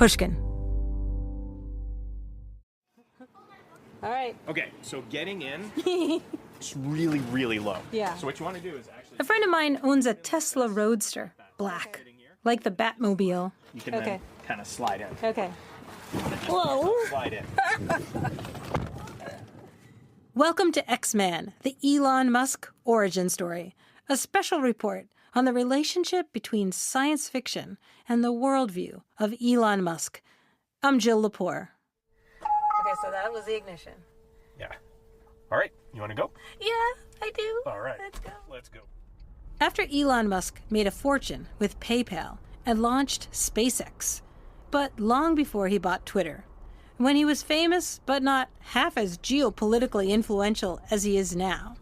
Pushkin. All right. Okay, so getting in, it's really, really low. Yeah. So what you want to do is actually... A friend of mine owns a Tesla Roadster, black, like the Batmobile. You can then kind of slide in. Okay. Whoa. Slide in. Welcome to X-Man, the Elon Musk origin story, a special report on the relationship between science fiction and the worldview of Elon Musk. I'm Jill Lepore. Okay, so that was the ignition. Yeah. All right, you want to go? Yeah, I do. All right. Let's go. After Elon Musk made a fortune with PayPal and launched SpaceX, but long before he bought Twitter, when he was famous but not half as geopolitically influential as he is now,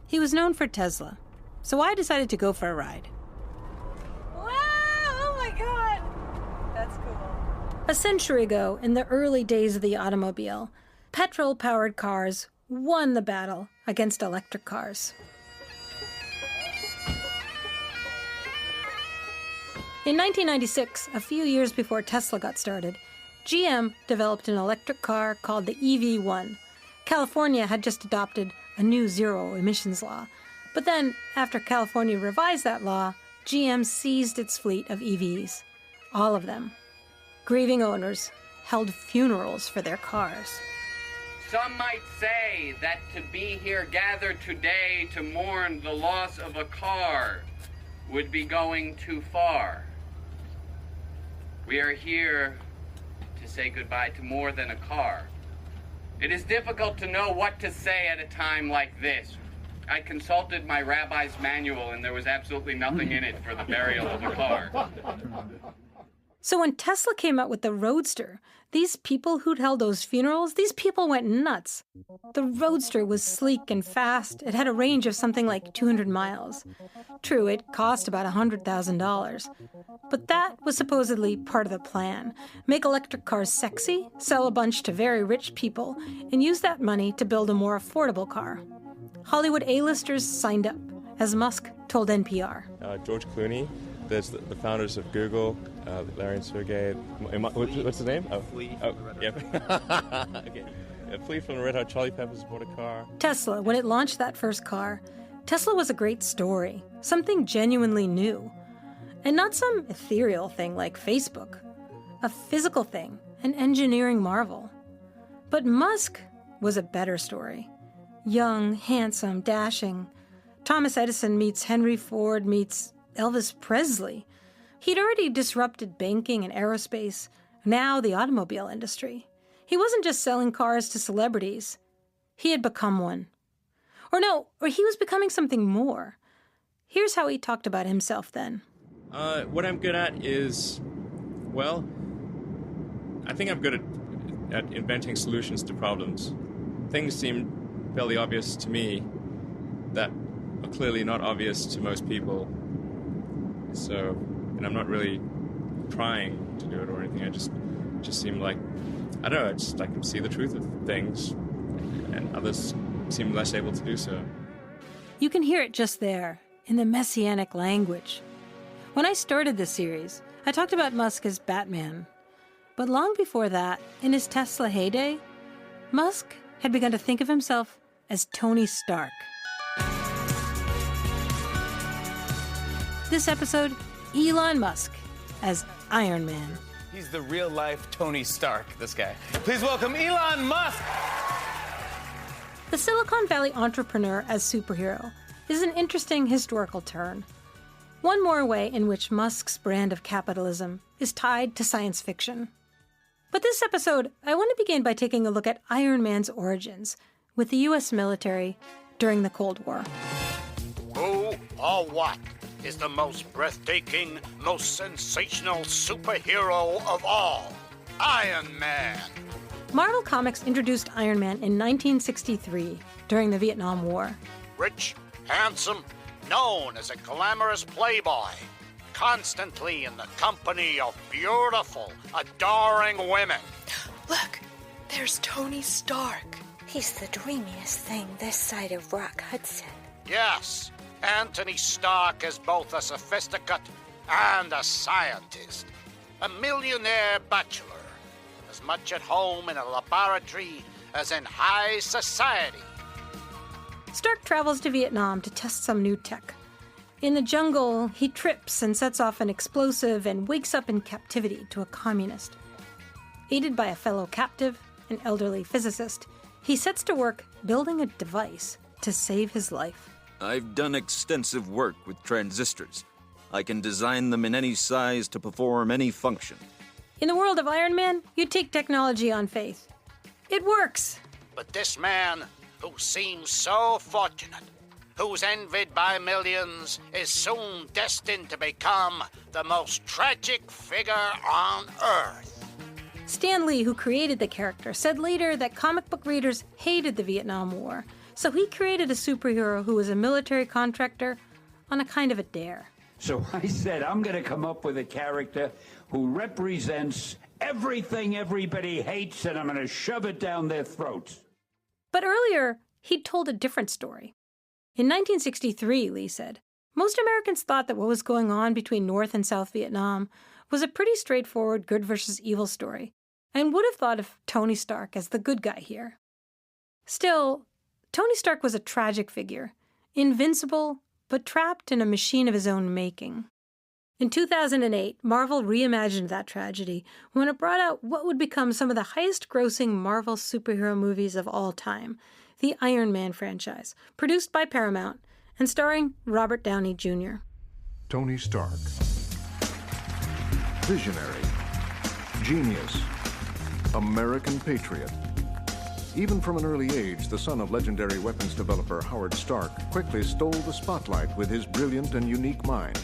he was known for Tesla. So I decided to go for a ride. Wow! Oh my God! That's cool. A century ago, in the early days of the automobile, petrol-powered cars won the battle against electric cars. In 1996, a few years before Tesla got started, GM developed an electric car called the EV1. California had just adopted a new zero-emissions law. But then, after California revised that law, GM seized its fleet of EVs. All of them. Grieving owners held funerals for their cars. Some might say that to be here gathered today to mourn the loss of a car would be going too far. We are here to say goodbye to more than a car. It is difficult to know what to say at a time like this. I consulted my rabbi's manual and there was absolutely nothing in it for the burial of a car. So when Tesla came out with the Roadster, these people who'd held those funerals, these people went nuts. The Roadster was sleek and fast. It had a range of something like 200 miles. True, it cost about $100,000. But that was supposedly part of the plan. Make electric cars sexy, sell a bunch to very rich people, and use that money to build a more affordable car. Hollywood A-listers signed up, as Musk told NPR. George Clooney, there's the founders of Google, Larry and Sergey. What's his name? Flea. Oh, yeah. Okay. Flea from the Red Hot Chili Peppers bought a car. Tesla, when it launched that first car, Tesla was a great story, something genuinely new. And not some ethereal thing like Facebook. A physical thing, an engineering marvel. But Musk was a better story. Young, handsome, dashing. Thomas Edison meets Henry Ford meets Elvis Presley. He'd already disrupted banking and aerospace, now the automobile industry. He wasn't just selling cars to celebrities. He had become one. Or he was becoming something more. Here's how he talked about himself then. What I'm good at is, well, I think I'm good at inventing solutions to problems. Things seem fairly obvious to me that are clearly not obvious to most people. So, and I'm not really trying to do it or anything. I just seem like, I don't know, I can see the truth of things, and others seem less able to do so. You can hear it just there, in the messianic language. When I started this series, I talked about Musk as Batman. But long before that, in his Tesla heyday, Musk had begun to think of himself as Tony Stark. This episode, Elon Musk as Iron Man. He's the real-life Tony Stark, this guy. Please welcome Elon Musk! The Silicon Valley entrepreneur as superhero is an interesting historical turn. One more way in which Musk's brand of capitalism is tied to science fiction. But this episode, I want to begin by taking a look at Iron Man's origins with the U.S. military during the Cold War. Who or what is the most breathtaking, most sensational superhero of all? Iron Man. Marvel Comics introduced Iron Man in 1963 during the Vietnam War. Rich, handsome, known as a glamorous playboy, constantly in the company of beautiful, adoring women. Look, there's Tony Stark. He's the dreamiest thing this side of Rock Hudson. Yes, Anthony Stark is both a sophisticate and a scientist, a millionaire bachelor, much at home in a laboratory as in high society. Stark travels to Vietnam to test some new tech. In the jungle, he trips and sets off an explosive and wakes up in captivity to a communist. Aided by a fellow captive, an elderly physicist, he sets to work building a device to save his life. I've done extensive work with transistors. I can design them in any size to perform any function. In the world of Iron Man, you take technology on faith. It works! But this man, who seems so fortunate, who's envied by millions, is soon destined to become the most tragic figure on Earth. Stan Lee, who created the character, said later that comic book readers hated the Vietnam War, so he created a superhero who was a military contractor on a kind of a dare. So I said, I'm going to come up with a character who represents everything everybody hates, and I'm going to shove it down their throats. But earlier, he'd told a different story. In 1963, Lee said, most Americans thought that what was going on between North and South Vietnam was a pretty straightforward good versus evil story, and would have thought of Tony Stark as the good guy here. Still, Tony Stark was a tragic figure, invincible, but trapped in a machine of his own making. In 2008, Marvel reimagined that tragedy when it brought out what would become some of the highest-grossing Marvel superhero movies of all time, the Iron Man franchise, produced by Paramount and starring Robert Downey Jr. Tony Stark. Visionary. Genius. American patriot. Even from an early age, the son of legendary weapons developer Howard Stark quickly stole the spotlight with his brilliant and unique mind.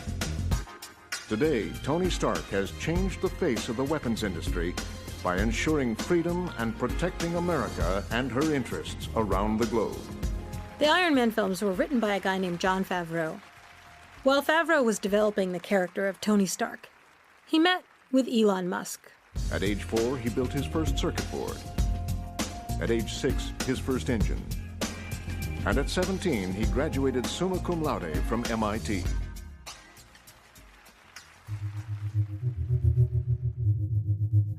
Today, Tony Stark has changed the face of the weapons industry by ensuring freedom and protecting America and her interests around the globe. The Iron Man films were written by a guy named Jon Favreau. While Favreau was developing the character of Tony Stark, he met with Elon Musk. At age 4, he built his first circuit board. At age 6, his first engine. And at 17, he graduated summa cum laude from MIT.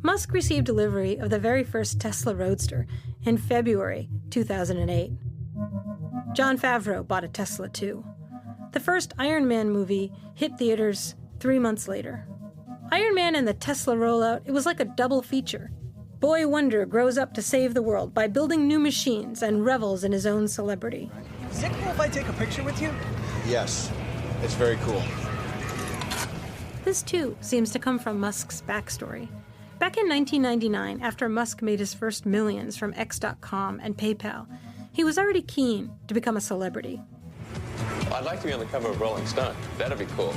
Musk received delivery of the very first Tesla Roadster in February 2008. Jon Favreau bought a Tesla too. The first Iron Man movie hit theaters 3 months later. Iron Man and the Tesla rollout, it was like a double feature. Boy Wonder grows up to save the world by building new machines and revels in his own celebrity. Is it cool if I take a picture with you? Yes, it's very cool. This too seems to come from Musk's backstory. Back in 1999, after Musk made his first millions from X.com and PayPal, he was already keen to become a celebrity. Well, I'd like to be on the cover of Rolling Stone. That'd be cool.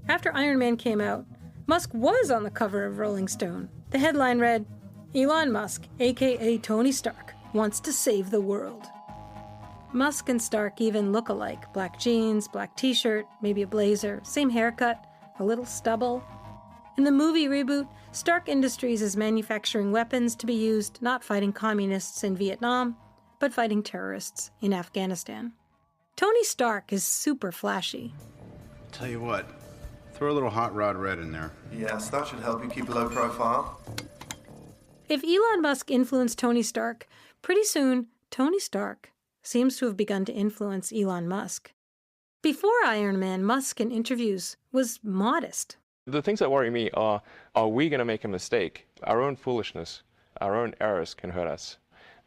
After Iron Man came out, Musk was on the cover of Rolling Stone. The headline read, Elon Musk, a.k.a. Tony Stark, wants to save the world. Musk and Stark even look alike. Black jeans, black t-shirt, maybe a blazer, same haircut, a little stubble. In the movie reboot, Stark Industries is manufacturing weapons to be used not fighting communists in Vietnam, but fighting terrorists in Afghanistan. Tony Stark is super flashy. Tell you what, throw a little hot rod red in there. Yes, that should help you keep a low profile. If Elon Musk influenced Tony Stark, pretty soon, Tony Stark seems to have begun to influence Elon Musk. Before Iron Man, Musk in interviews was modest. The things that worry me are we going to make a mistake? Our own foolishness, our own errors can hurt us.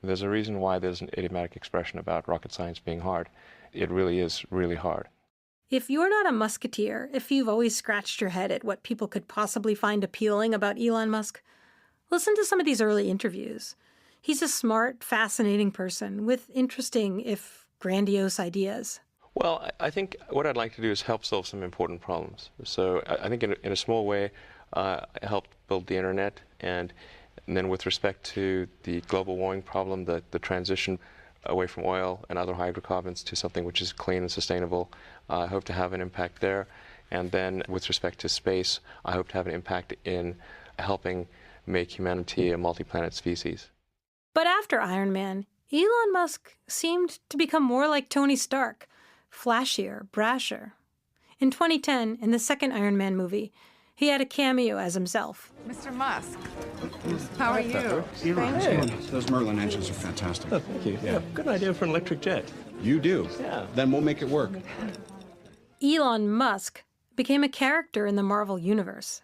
There's a reason why there's an idiomatic expression about rocket science being hard. It really is really hard. If you're not a Musketeer, if you've always scratched your head at what people could possibly find appealing about Elon Musk, listen to some of these early interviews. He's a smart, fascinating person with interesting, if grandiose, ideas. Well, I think what I'd like to do is help solve some important problems. So I think in a small way, I helped build the internet, and then with respect to the global warming problem, the transition away from oil and other hydrocarbons to something which is clean and sustainable, I hope to have an impact there. And then with respect to space, I hope to have an impact in helping make humanity a multi-planet species. But after Iron Man, Elon Musk seemed to become more like Tony Stark, flashier, brasher. In 2010, in the second Iron Man movie, he had a cameo as himself. Mr. Musk, how are you? Elon, those Merlin engines are fantastic. Oh, thank you. Yeah, good idea for an electric jet. You do? Yeah. Then we'll make it work. Elon Musk became a character in the Marvel Universe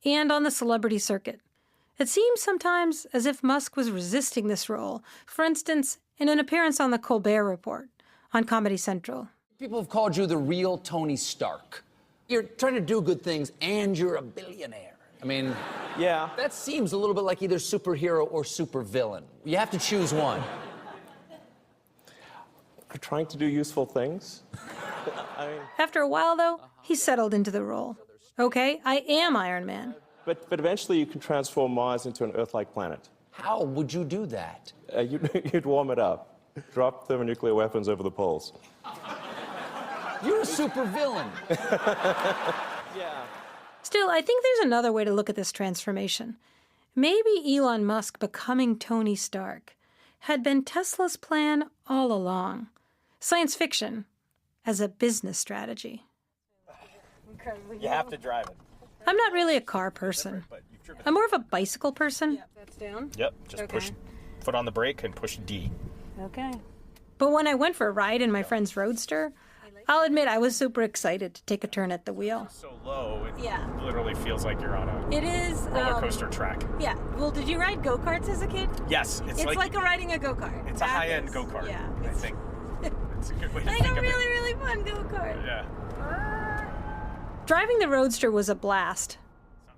and on the celebrity circuit. It seems sometimes as if Musk was resisting this role, for instance, in an appearance on The Colbert Report on Comedy Central. People have called you the real Tony Stark. You're trying to do good things and you're a billionaire. I mean, yeah, that seems a little bit like either superhero or supervillain. You have to choose one. I'm trying to do useful things. After a while, though, he settled into the role. Okay, I am Iron Man. But eventually you can transform Mars into an Earth-like planet. How would you do that? You'd warm it up. Drop thermonuclear weapons over the poles. You're a supervillain. Yeah. Still, I think there's another way to look at this transformation. Maybe Elon Musk becoming Tony Stark had been Tesla's plan all along. Science fiction as a business strategy. You have to drive it. I'm not really a car person. I'm more of a bicycle person. That's down. Yep, just push foot on the brake and push D. Okay. But when I went for a ride in my friend's Roadster, I'll admit I was super excited to take a turn at the wheel. So low, it Yeah. literally feels like you're on a It is roller coaster track. Yeah. Well, did you ride go-karts as a kid? Yes, It's like riding a go-kart. It's a high-end go-kart. Yeah. I think it's a good way to Like think a of really, it. really fun go-kart. Yeah. Driving the Roadster was a blast,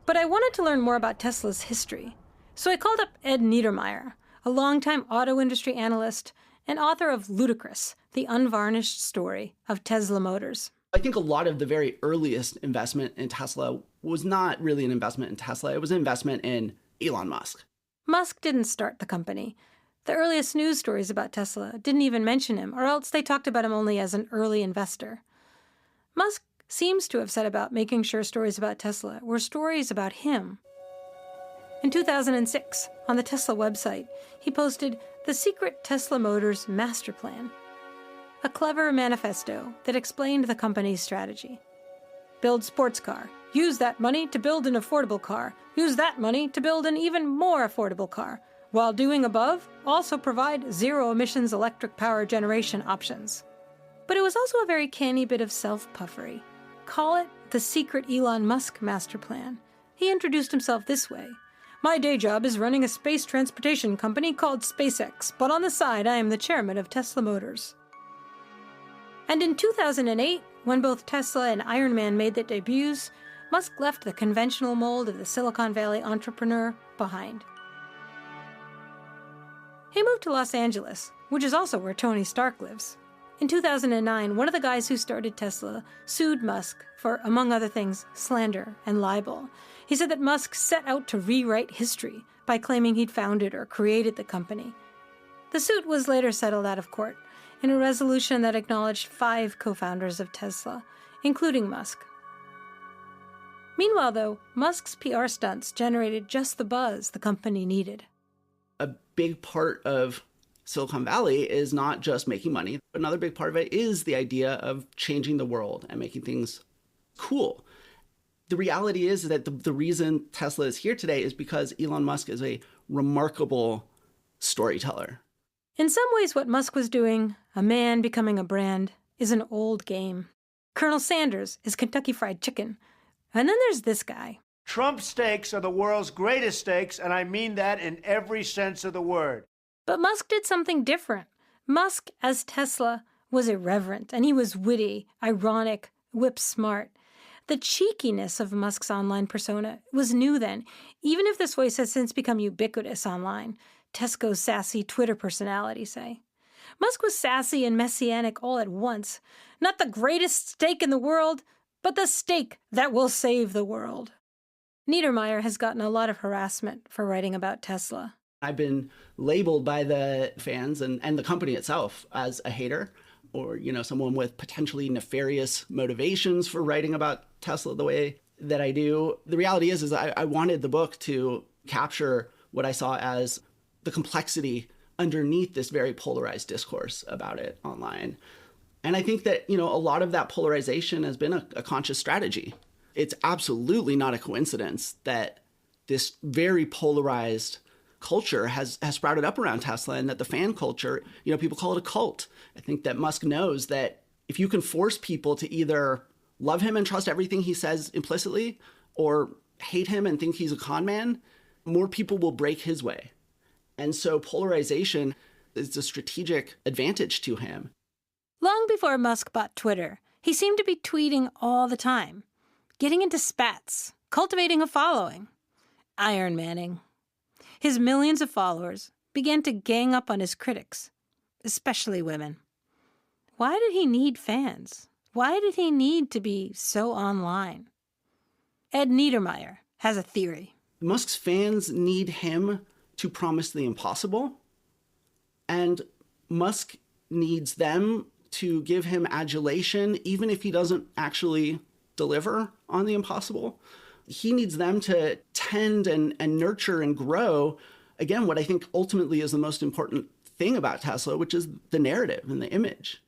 but I wanted to learn more about Tesla's history. So I called up Ed Niedermeyer, a longtime auto industry analyst and author of Ludicrous, the unvarnished story of Tesla Motors. I think a lot of the very earliest investment in Tesla was not really an investment in Tesla. It was an investment in Elon Musk. Musk didn't start the company. The earliest news stories about Tesla didn't even mention him, or else they talked about him only as an early investor. Musk seems to have set about making sure stories about Tesla were stories about him. In 2006, on the Tesla website, he posted the secret Tesla Motors master plan, a clever manifesto that explained the company's strategy. Build sports car. Use that money to build an affordable car. Use that money to build an even more affordable car. While doing above, also provide zero-emissions electric power generation options. But it was also a very canny bit of self-puffery. Call it the secret Elon Musk master plan. He introduced himself this way. My day job is running a space transportation company called SpaceX, but on the side I am the chairman of Tesla Motors. And in 2008, when both Tesla and Iron Man made their debuts, Musk left the conventional mold of the Silicon Valley entrepreneur behind. He moved to Los Angeles, which is also where Tony Stark lives. In 2009, one of the guys who started Tesla sued Musk for, among other things, slander and libel. He said that Musk set out to rewrite history by claiming he'd founded or created the company. The suit was later settled out of court in a resolution that acknowledged 5 co-founders of Tesla, including Musk. Meanwhile, though, Musk's PR stunts generated just the buzz the company needed. A big part of Silicon Valley is not just making money. Another big part of it is the idea of changing the world and making things cool. The reality is that the reason Tesla is here today is because Elon Musk is a remarkable storyteller. In some ways, what Musk was doing, a man becoming a brand, is an old game. Colonel Sanders is Kentucky Fried Chicken. And then there's this guy. Trump steaks are the world's greatest steaks, and I mean that in every sense of the word. But Musk did something different. Musk, as Tesla, was irreverent, and he was witty, ironic, whip-smart. The cheekiness of Musk's online persona was new then, even if this voice has since become ubiquitous online. Tesco's sassy Twitter personality, say. Musk was sassy and messianic all at once. Not the greatest steak in the world, but the steak that will save the world. Niedermeyer has gotten a lot of harassment for writing about Tesla. I've been labeled by the fans and the company itself as a hater, or, someone with potentially nefarious motivations for writing about Tesla the way that I do. The reality is I wanted the book to capture what I saw as the complexity underneath this very polarized discourse about it online. And I think that, a lot of that polarization has been a conscious strategy. It's absolutely not a coincidence that this very polarized culture has sprouted up around Tesla, and that the fan culture, people call it a cult. I think that Musk knows that if you can force people to either love him and trust everything he says implicitly, or hate him and think he's a con man, more people will break his way. And so polarization is a strategic advantage to him. Long before Musk bought Twitter, he seemed to be tweeting all the time, getting into spats, cultivating a following, Iron Manning. His millions of followers began to gang up on his critics, especially women. Why did he need fans? Why did he need to be so online? Ed Niedermeyer has a theory. Musk's fans need him to promise the impossible, and Musk needs them to give him adulation, even if he doesn't actually deliver on the impossible. He needs them to tend and nurture and grow, again, what I think ultimately is the most important thing about Tesla, which is the narrative and the image.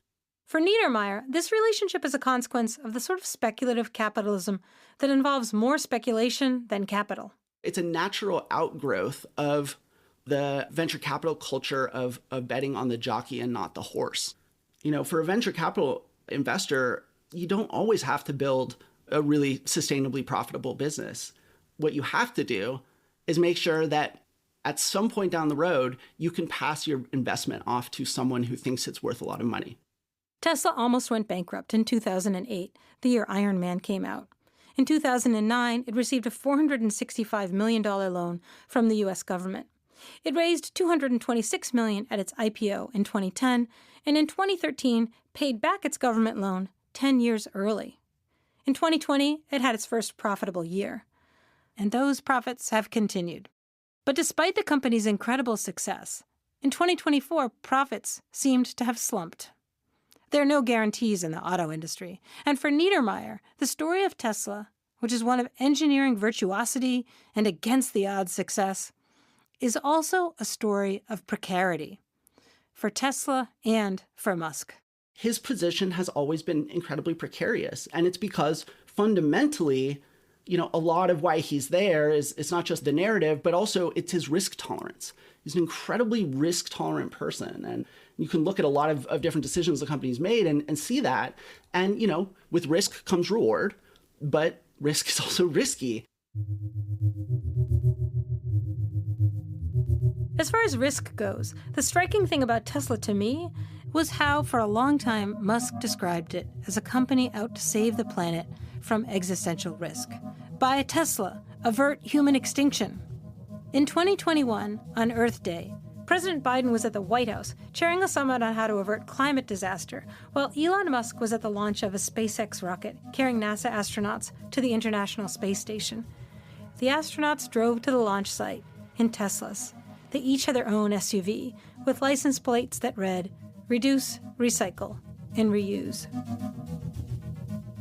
For Niedermeyer, this relationship is a consequence of the sort of speculative capitalism that involves more speculation than capital. It's a natural outgrowth of the venture capital culture of betting on the jockey and not the horse. For a venture capital investor, you don't always have to build a really sustainably profitable business. What you have to do is make sure that at some point down the road, you can pass your investment off to someone who thinks it's worth a lot of money. Tesla almost went bankrupt in 2008, the year Iron Man came out. In 2009, it received a $465 million loan from the U.S. government. It raised $226 million at its IPO in 2010, and in 2013 paid back its government loan 10 years early. In 2020, it had its first profitable year. And those profits have continued. But despite the company's incredible success, in 2024, profits seemed to have slumped. There are no guarantees in the auto industry. And for Niedermeyer, the story of Tesla, which is one of engineering virtuosity and against-the-odds success, is also a story of precarity for Tesla and for Musk. His position has always been incredibly precarious, and it's because fundamentally, a lot of why he's there is it's not just the narrative, but also it's his risk tolerance. He's an incredibly risk-tolerant person, and you can look at a lot of different decisions the company's made and see that. And, with risk comes reward, but risk is also risky. As far as risk goes, the striking thing about Tesla to me was how, for a long time, Musk described it as a company out to save the planet from existential risk. Buy a Tesla, avert human extinction. In 2021, on Earth Day, President Biden was at the White House chairing a summit on how to avert climate disaster, while Elon Musk was at the launch of a SpaceX rocket carrying NASA astronauts to the International Space Station. The astronauts drove to the launch site in Teslas. They each had their own SUV with license plates that read, "Reduce, recycle, and reuse."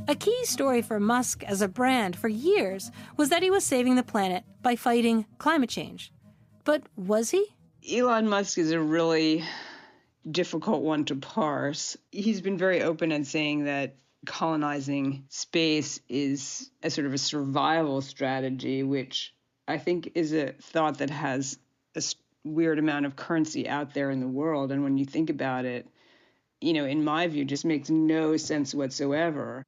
A key story for Musk as a brand for years was that he was saving the planet by fighting climate change. But was he? Elon Musk is a really difficult one to parse. He's been very open in saying that colonizing space is a sort of a survival strategy, which I think is a thought that has a weird amount of currency out there in the world. And when you think about it, in my view, just makes no sense whatsoever.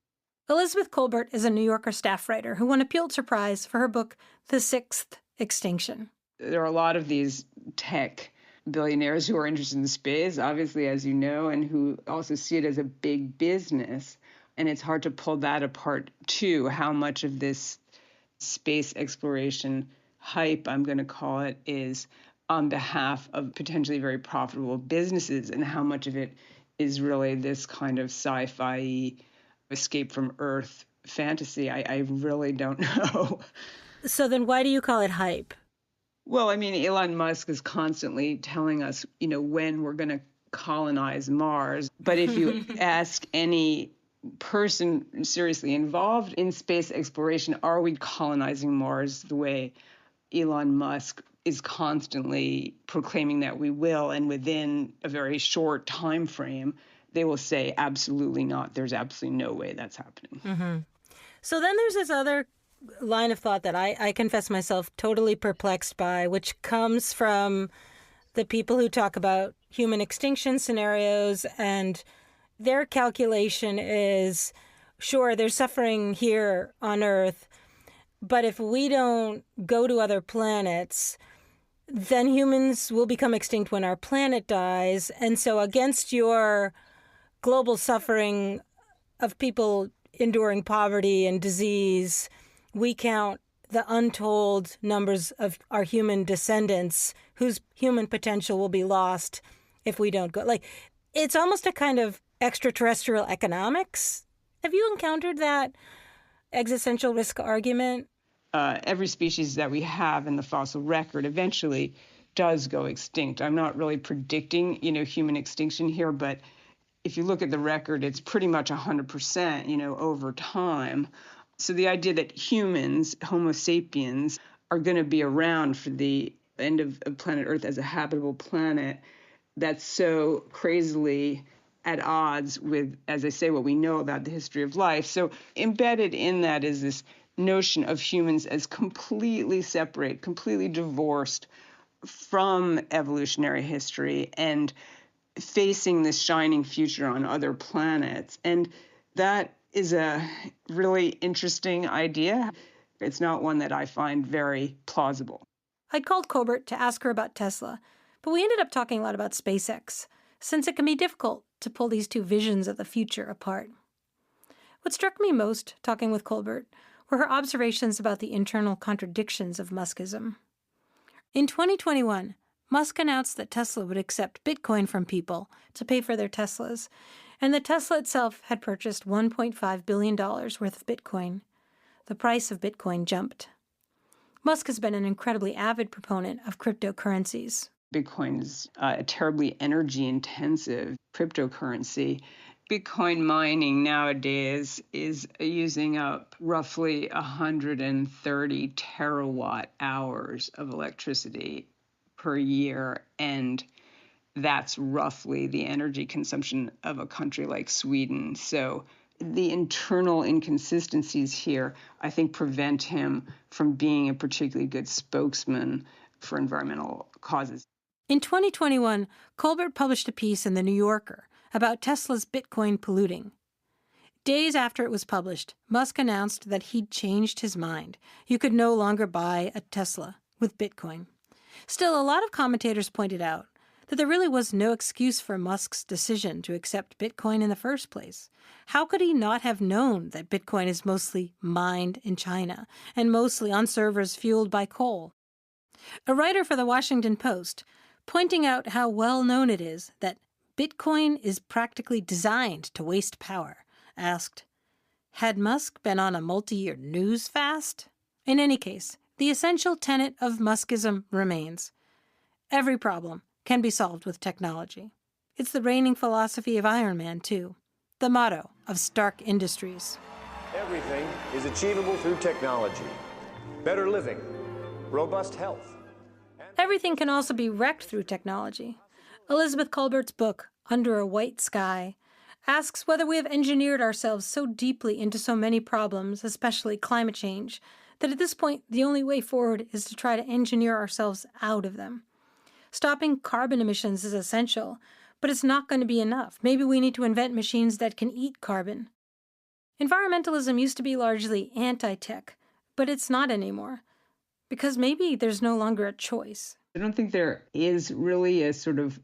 Elizabeth Colbert is a New Yorker staff writer who won a Pulitzer Prize for her book, The Sixth Extinction. There are a lot of these tech billionaires who are interested in space, obviously, as you know, and who also see it as a big business. And it's hard to pull that apart, too, how much of this space exploration hype, I'm going to call it, is on behalf of potentially very profitable businesses, and how much of it is really this kind of sci-fi escape from Earth fantasy. I really don't know. So then why do you call it hype? Well, Elon Musk is constantly telling us, when we're going to colonize Mars. But if you ask any person seriously involved in space exploration, are we colonizing Mars the way Elon Musk is constantly proclaiming that we will, and within a very short time frame, they will say absolutely not. There's absolutely no way that's happening. Mm-hmm. So then there's this other line of thought that I confess myself totally perplexed by, which comes from the people who talk about human extinction scenarios, and their calculation is, sure, there's suffering here on Earth, but if we don't go to other planets, then humans will become extinct when our planet dies. And so against your global suffering of people enduring poverty and disease, we count the untold numbers of our human descendants whose human potential will be lost if we don't go. Like, it's almost a kind of extraterrestrial economics. Have you encountered that existential risk argument? Every species that we have in the fossil record eventually does go extinct. I'm not really predicting, human extinction here, but if you look at the record, it's pretty much 100%, over time. So the idea that humans, Homo sapiens, are going to be around for the end of planet Earth as a habitable planet, that's so crazily at odds with, as I say, what we know about the history of life. So embedded in that is this notion of humans as completely separate, completely divorced from evolutionary history and facing this shining future on other planets. And that is a really interesting idea. It's not one that I find very plausible. I'd called Colbert to ask her about Tesla, but we ended up talking a lot about SpaceX, since it can be difficult to pull these two visions of the future apart. What struck me most, talking with Colbert, were her observations about the internal contradictions of Muskism. In 2021, Musk announced that Tesla would accept Bitcoin from people to pay for their Teslas, and that Tesla itself had purchased $1.5 billion worth of Bitcoin. The price of Bitcoin jumped. Musk has been an incredibly avid proponent of cryptocurrencies. Bitcoin is a terribly energy-intensive cryptocurrency. Bitcoin mining nowadays is using up roughly 130 terawatt hours of electricity per year, and that's roughly the energy consumption of a country like Sweden. So the internal inconsistencies here, I think, prevent him from being a particularly good spokesman for environmental causes. In 2021, Colbert published a piece in The New Yorker about Tesla's Bitcoin polluting. Days after it was published, Musk announced that he'd changed his mind. You could no longer buy a Tesla with Bitcoin. Still, a lot of commentators pointed out that there really was no excuse for Musk's decision to accept Bitcoin in the first place. How could he not have known that Bitcoin is mostly mined in China and mostly on servers fueled by coal? A writer for the Washington Post, pointing out how well known it is that Bitcoin is practically designed to waste power, asked, had Musk been on a multi-year news fast? In any case, the essential tenet of Muskism remains. Every problem can be solved with technology. It's the reigning philosophy of Iron Man, too. The motto of Stark Industries. Everything is achievable through technology. Better living, robust health. Everything can also be wrecked through technology. Elizabeth Colbert's book, Under a White Sky, asks whether we have engineered ourselves so deeply into so many problems, especially climate change, that at this point the only way forward is to try to engineer ourselves out of them. Stopping carbon emissions is essential, but it's not going to be enough. Maybe we need to invent machines that can eat carbon. Environmentalism used to be largely anti-tech, but it's not anymore, because maybe there's no longer a choice. I don't think there is really a sort of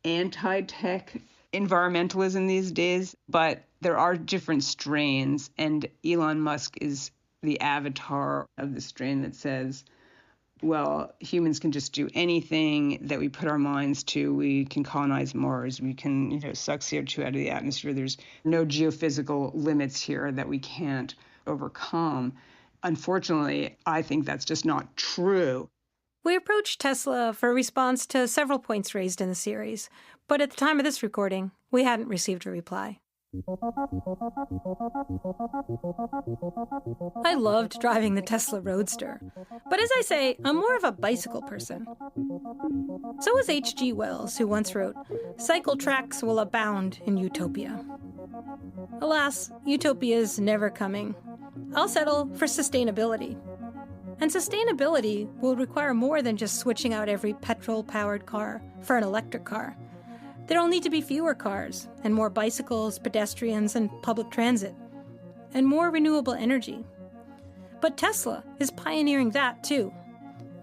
anti-tech environmentalism these days, but there are different strains, and Elon Musk is the avatar of the strain that says, well, humans can just do anything that we put our minds to. We can colonize Mars. We can, suck CO2 out of the atmosphere. There's no geophysical limits here that we can't overcome. Unfortunately, I think that's just not true. We approached Tesla for a response to several points raised in the series, but at the time of this recording, we hadn't received a reply. I loved driving the Tesla Roadster, but as I say, I'm more of a bicycle person. So was H.G. Wells, who once wrote, "Cycle tracks will abound in utopia." Alas, utopia is never coming. I'll settle for sustainability. And sustainability will require more than just switching out every petrol-powered car for an electric car. There'll need to be fewer cars, and more bicycles, pedestrians, and public transit, and more renewable energy. But Tesla is pioneering that too.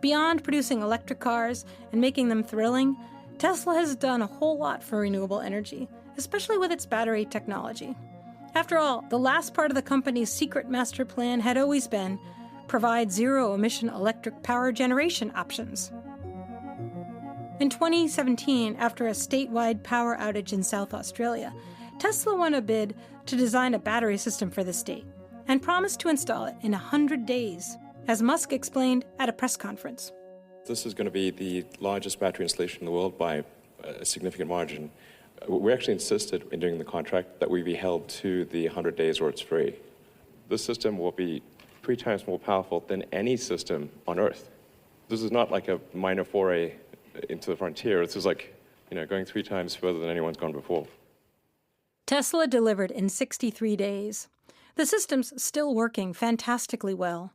Beyond producing electric cars and making them thrilling, Tesla has done a whole lot for renewable energy, especially with its battery technology. After all, the last part of the company's secret master plan had always been provide zero-emission electric power generation options. In 2017, after a statewide power outage in South Australia, Tesla won a bid to design a battery system for the state and promised to install it in 100 days, as Musk explained at a press conference. This is going to be the largest battery installation in the world by a significant margin. We actually insisted in doing the contract that we be held to the 100 days or it's free. This system will be 3 times more powerful than any system on Earth. This is not like a minor foray into the frontier. This is like, going 3 times further than anyone's gone before. Tesla delivered in 63 days. The system's still working fantastically well.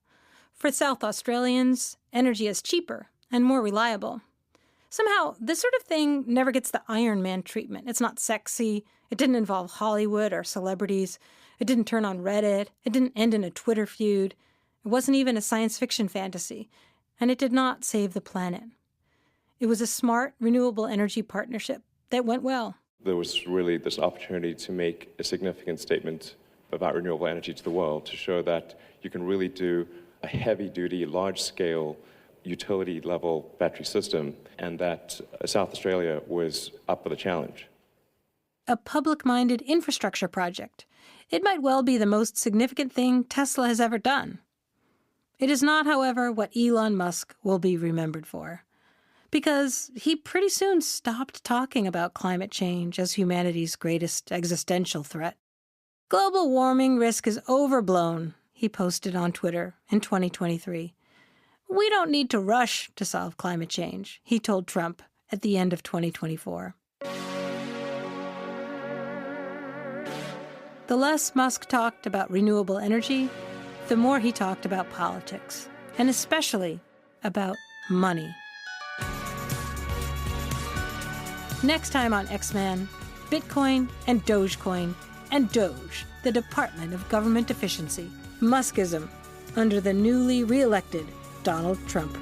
For South Australians, energy is cheaper and more reliable. Somehow, this sort of thing never gets the Iron Man treatment. It's not sexy, it didn't involve Hollywood or celebrities, it didn't turn on Reddit, it didn't end in a Twitter feud, it wasn't even a science fiction fantasy, and it did not save the planet. It was a smart, renewable energy partnership that went well. There was really this opportunity to make a significant statement about renewable energy to the world, to show that you can really do a heavy-duty, large-scale, utility-level battery system, and that South Australia was up for the challenge. A public-minded infrastructure project. It might well be the most significant thing Tesla has ever done. It is not, however, what Elon Musk will be remembered for, because he pretty soon stopped talking about climate change as humanity's greatest existential threat. Global warming risk is overblown, he posted on Twitter in 2023. We don't need to rush to solve climate change, he told Trump at the end of 2024. The less Musk talked about renewable energy, the more he talked about politics, and especially about money. Next time on X-Man, Bitcoin and Dogecoin and Doge, the Department of Government Efficiency, Muskism, under the newly re-elected Donald Trump.